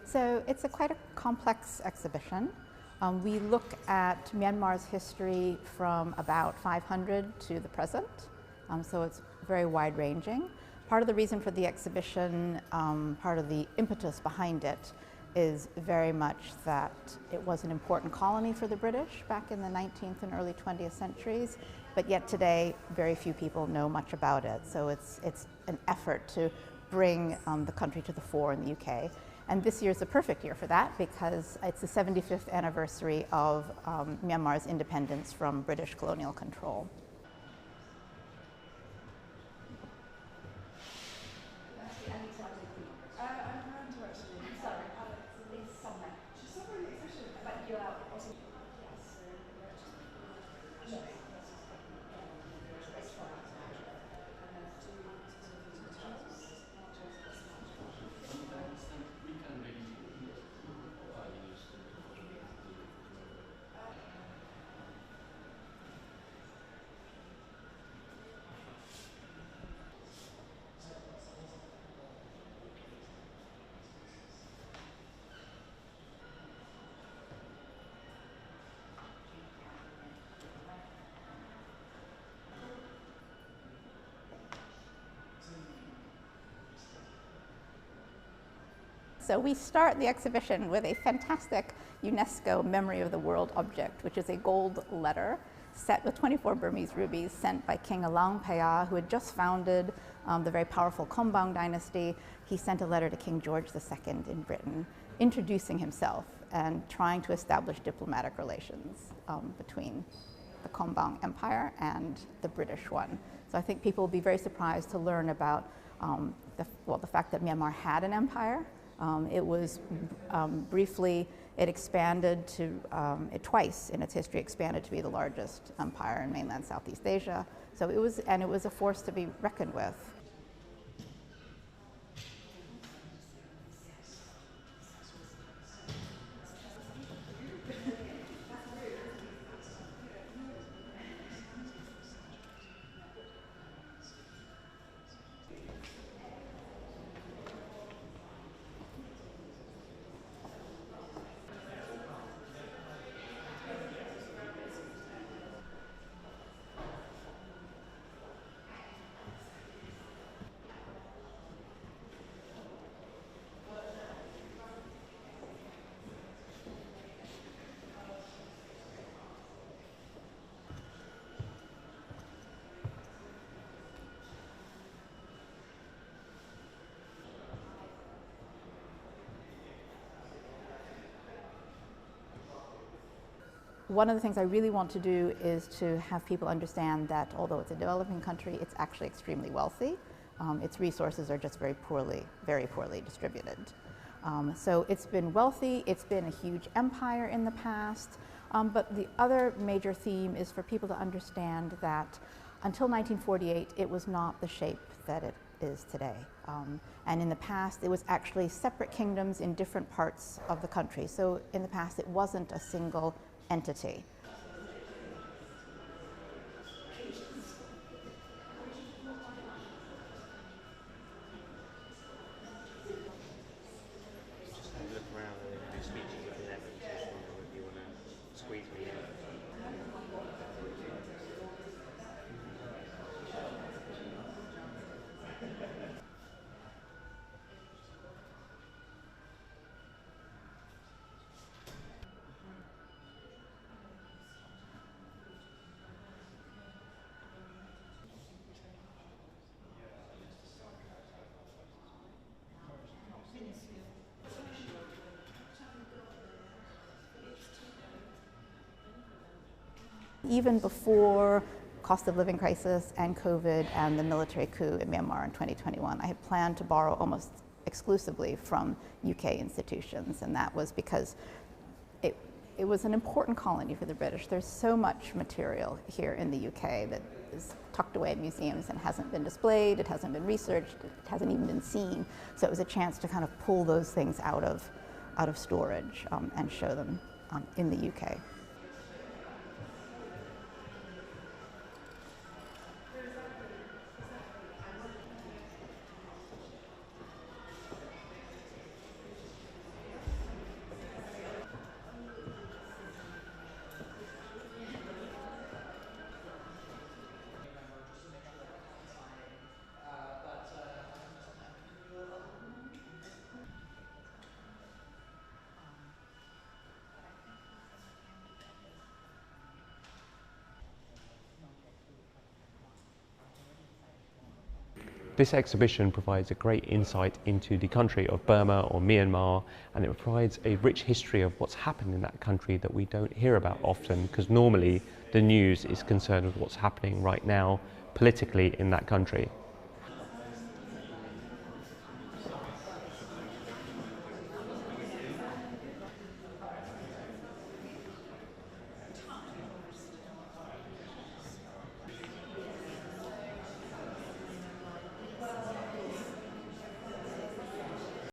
So it's quite a complex exhibition. We look at Myanmar's history from about 500 to the present, so it's very wide-ranging. Part of the reason for the exhibition, part of the impetus behind it, is very much that it was an important colony for the British back in the 19th and early 20th centuries, but yet today very few people know much about it. So it's an effort to bring the country to the fore in the UK. And this year is the perfect year for that because it's the 75th anniversary of Myanmar's independence from British colonial control. So we start the exhibition with a fantastic UNESCO Memory of the World object, which is a gold letter set with 24 Burmese rubies sent by King Alangpaya, who had just founded the very powerful Kombang dynasty. He sent a letter to King George II in Britain, introducing himself and trying to establish diplomatic relations between the Kombang Empire and the British one. So I think people will be very surprised to learn about the fact that Myanmar had an empire. It was briefly, it expanded to, twice in its history expanded to be the largest empire in mainland Southeast Asia. So it was a force to be reckoned with. One of the things I really want to do is to have people understand that although it's a developing country, it's actually extremely wealthy. Its resources are just very poorly distributed. So it's been wealthy, it's been a huge empire in the past, but the other major theme is for people to understand that until 1948, it was not the shape that it is today. And in the past, it was actually separate kingdoms in different parts of the country. So in the past, it wasn't a single entity. Look around and do speeches at the level, just wonder if you want to squeeze me in. Even before cost of living crisis and COVID and the military coup in Myanmar in 2021, I had planned to borrow almost exclusively from UK institutions, and that was because it was an important colony for the British. There's so much material here in the UK that is tucked away in museums and hasn't been displayed, it hasn't been researched, it hasn't even been seen. So it was a chance to kind of pull those things out of storage and show them in the UK. This exhibition provides a great insight into the country of Burma or Myanmar, and it provides a rich history of what's happened in that country that we don't hear about often, because normally the news is concerned with what's happening right now politically in that country.